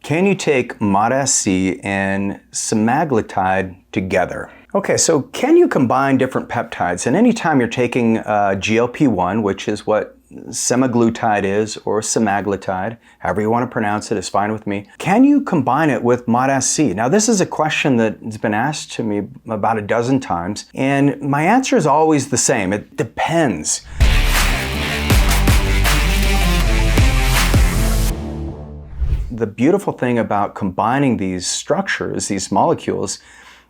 Can you take MOTS-c and semaglutide together? Okay, so can you combine different peptides? And anytime you're taking GLP-1, which is what semaglutide is, or semaglutide, however you want to pronounce it is fine with me. Can you combine it with MOTS-c? Now this is a question that has been asked to me about a dozen times, and my answer is always the same. It depends. The beautiful thing about combining these structures, these molecules,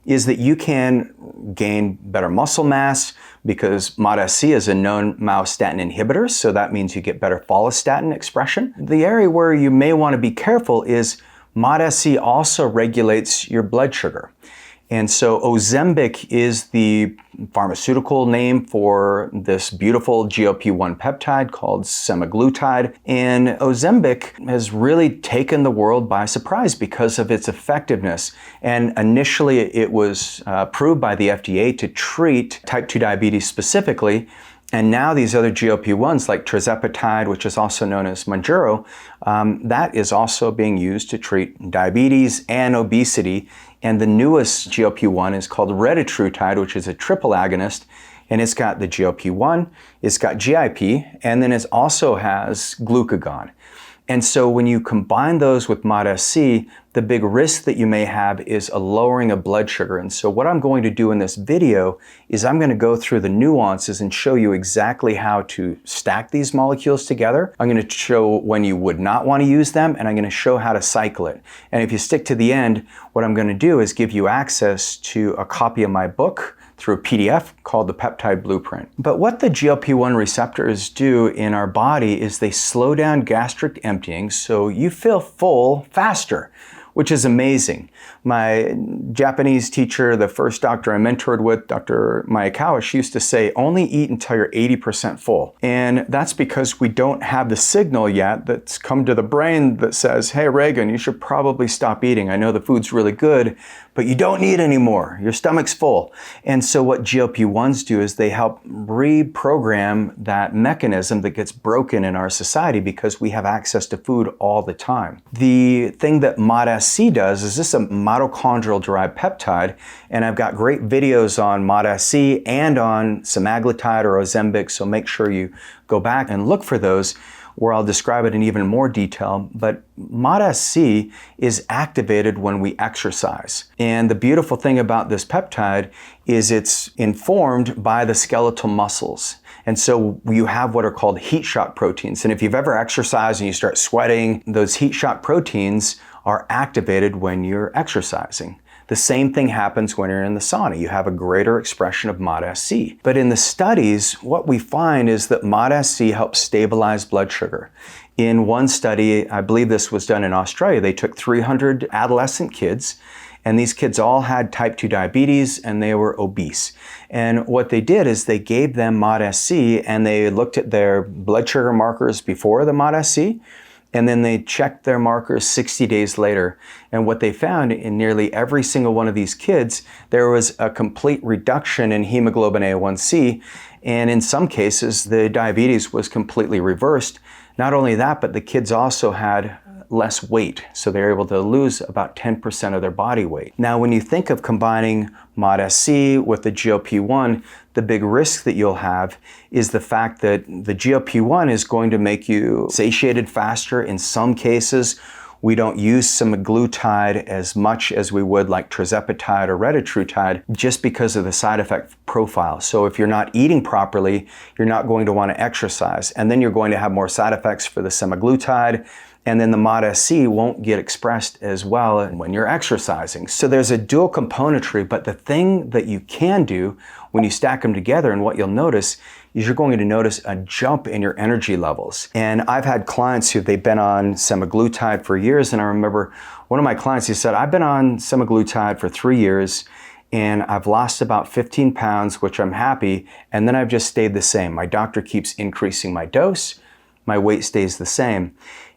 is that you can gain better muscle mass because MOTS-c is a known myostatin inhibitor, so that means you get better follistatin expression. The area where you may want to be careful is MOTS-c also regulates your blood sugar. And so Ozempic is the pharmaceutical name for this beautiful GLP-1 peptide called semaglutide. And Ozempic has really taken the world by surprise because of its effectiveness. And initially it was approved by the FDA to treat type 2 diabetes specifically. And now these other GLP-1s like tirzepatide, which is also known as Mounjaro, that is also being used to treat diabetes and obesity. And the newest GLP-1 is called retatrutide, which is a triple agonist. And it's got the GLP-1, it's got GIP, and then it also has glucagon. And so when you combine those with MOTS-c, the big risk that you may have is a lowering of blood sugar. And so what I'm going to do in this video is I'm going to go through the nuances and show you exactly how to stack these molecules together. I'm going to show when you would not want to use them, and I'm going to show how to cycle it. And if you stick to the end, what I'm going to do is give you access to a copy of my book through a PDF called the Peptide Blueprint. But what the GLP-1 receptors do in our body is they slow down gastric emptying, so you feel full faster, which is amazing. My Japanese teacher, the first doctor I mentored with, Dr. Mayakawa, she used to say, only eat until you're 80% full. And that's because we don't have the signal yet that's come to the brain that says, hey, Regan, you should probably stop eating. I know the food's really good, but you don't need any more. Your stomach's full. And so what GLP-1s do is they help reprogram that mechanism that gets broken in our society because we have access to food all the time. The thing that MOTS-c does is this is a mitochondrial-derived peptide, and I've got great videos on MOTS-c and on semaglutide or Ozempic, so make sure you go back and look for those where I'll describe it in even more detail. But MOTS-c is activated when we exercise. And the beautiful thing about this peptide is it's informed by the skeletal muscles. And so you have what are called heat shock proteins. And if you've ever exercised and you start sweating, those heat shock proteins are activated when you're exercising. The same thing happens when you're in the sauna. You have a greater expression of MOTS-c. But in the studies, what we find is that MOTS-c helps stabilize blood sugar. In one study, I believe this was done in Australia, they took 300 adolescent kids, and these kids all had type 2 diabetes and they were obese. And what they did is they gave them MOTS-c and they looked at their blood sugar markers before the MOTS-c, and then they checked their markers 60 days later. And what they found in nearly every single one of these kids, there was a complete reduction in hemoglobin A1c. And in some cases, the diabetes was completely reversed. Not only that, but the kids also had less weight. So they're able to lose about 10% of their body weight. Now, when you think of combining MOTS-c with the GLP-1, the big risk that you'll have is the fact that the GLP-1 is going to make you satiated faster. In some cases, we don't use semaglutide as much as we would like tirzepatide or retatrutide just because of the side effect profile. So if you're not eating properly, you're not going to want to exercise. And then you're going to have more side effects for the semaglutide. And then the MOTS-c won't get expressed as well when you're exercising. So there's a dual componentry, but the thing that you can do when you stack them together, and what you'll notice is you're going to notice a jump in your energy levels. And I've had clients who they've been on semaglutide for years, and I remember one of my clients, he said, I've been on semaglutide for 3 years, and I've lost about 15 pounds, which I'm happy, and then I've just stayed the same. My doctor keeps increasing my dose, my weight stays the same.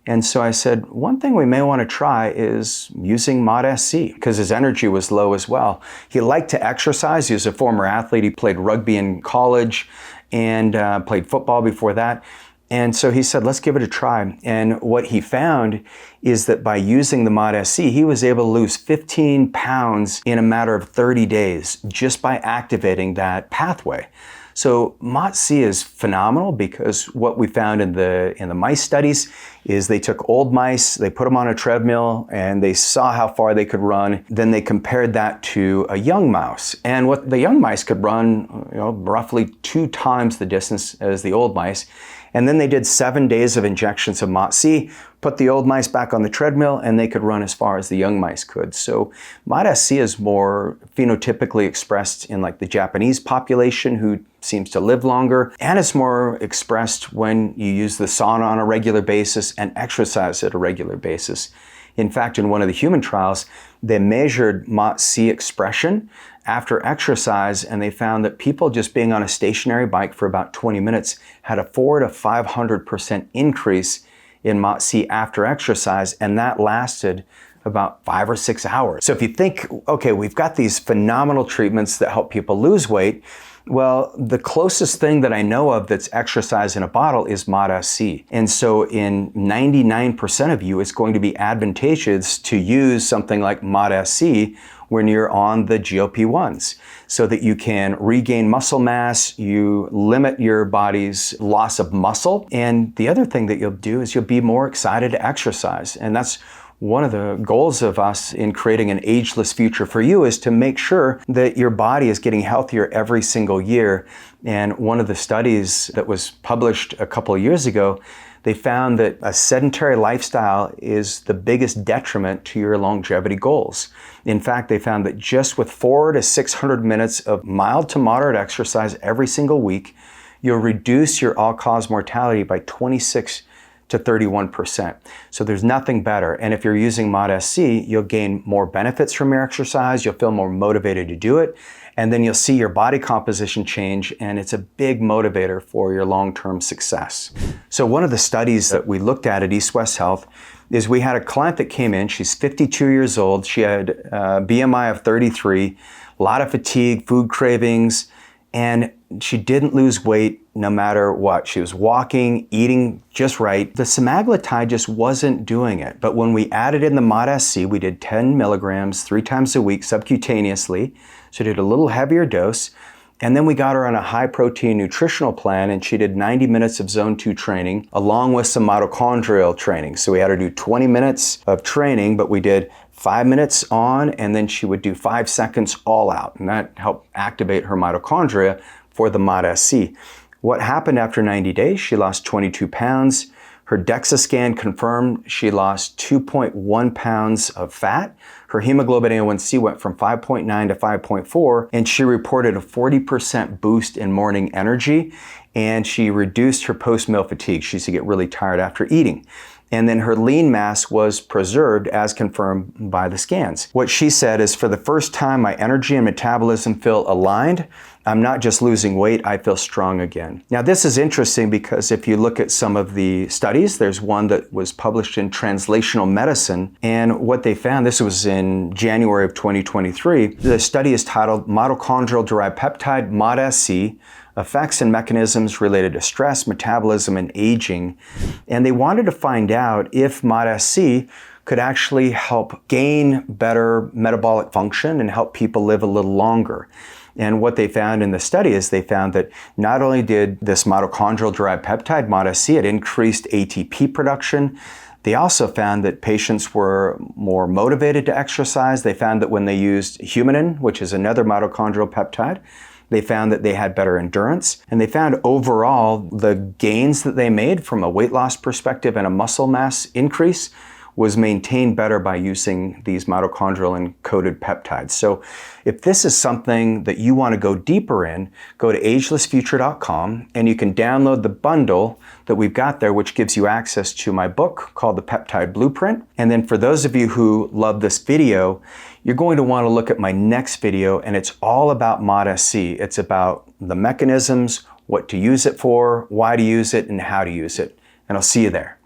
And so I said, one thing we may want to try is using MOTS-c because his energy was low as well. He liked to exercise. He was a former athlete. He played rugby in college and played football before that. And so he said, let's give it a try. And what he found is that by using the MOTS-c, he was able to lose 15 pounds in a matter of 30 days just by activating that pathway. So MOTS-c is phenomenal because what we found in the mice studies is they took old mice, they put them on a treadmill, and they saw how far they could run. Then they compared that to a young mouse. And what the young mice could run, roughly 2 times the distance as the old mice. And then they did 7 days of injections of MOTS-c, put the old mice back on the treadmill, and they could run as far as the young mice could. So MOTS-c is more phenotypically expressed in like the Japanese population who seems to live longer, and it's more expressed when you use the sauna on a regular basis and exercise at a regular basis. In fact, in one of the human trials, they measured MOTS-c expression after exercise, and they found that people just being on a stationary bike for about 20 minutes had a 400 to 500% increase in MOTS-c after exercise, and that lasted about 5 or 6 hours. So if you think, okay, we've got these phenomenal treatments that help people lose weight, well, the closest thing that I know of that's exercise in a bottle is MOTS-c. And so in 99% of you, it's going to be advantageous to use something like MOTS-c when you're on the GLP-1s so that you can regain muscle mass, you limit your body's loss of muscle. And the other thing that you'll do is you'll be more excited to exercise. And that's one of the goals of us in creating an ageless future for you is to make sure that your body is getting healthier every single year. And one of the studies that was published a couple of years ago, they found that a sedentary lifestyle is the biggest detriment to your longevity goals. In fact, they found that just with 400 to 600 minutes of mild to moderate exercise every single week, you'll reduce your all-cause mortality by 26 to 31%. So there's nothing better. And if you're using MOTS-c, you'll gain more benefits from your exercise, you'll feel more motivated to do it, and then you'll see your body composition change, and it's a big motivator for your long-term success. So one of the studies that we looked at East West Health is we had a client that came in, she's 52 years old, she had a BMI of 33, a lot of fatigue, food cravings, and she didn't lose weight no matter what. She was walking, eating just right. The semaglutide just wasn't doing it. But when we added in the MOTS-c, we did 10 milligrams 3 times a week subcutaneously. So did a little heavier dose. And then we got her on a high protein nutritional plan, and she did 90 minutes of zone 2 training along with some mitochondrial training. So we had her do 20 minutes of training, but we did 5 minutes on, and then she would do 5 seconds all out. And that helped activate her mitochondria for the MOTS-c. What happened after 90 days? She lost 22 pounds. Her DEXA scan confirmed she lost 2.1 pounds of fat. Her hemoglobin A1C went from 5.9 to 5.4, and she reported a 40% boost in morning energy, and she reduced her post-meal fatigue. She used to get really tired after eating. And then her lean mass was preserved as confirmed by the scans. What she said is, for the first time, my energy and metabolism feel aligned. I'm not just losing weight, I feel strong again. Now this is interesting because if you look at some of the studies, there's one that was published in Translational Medicine, and what they found, this was in January of 2023, the study is titled Mitochondrial-Derived Peptide, MOTS-c, Effects and Mechanisms Related to Stress, Metabolism, and Aging. And they wanted to find out if MOTS-c could actually help gain better metabolic function and help people live a little longer. And what they found in the study is they found that not only did this mitochondrial-derived peptide, MOTS-c, it increased ATP production, they also found that patients were more motivated to exercise. They found that when they used humanin, which is another mitochondrial peptide, they found that they had better endurance, and they found overall the gains that they made from a weight loss perspective and a muscle mass increase was maintained better by using these mitochondrial encoded peptides. So if this is something that you want to go deeper in, go to agelessfuture.com and you can download the bundle that we've got there, which gives you access to my book called The Peptide Blueprint. And then for those of you who love this video, you're going to want to look at my next video, and it's all about MOTS-c. It's about the mechanisms, what to use it for, why to use it, and how to use it. And I'll see you there.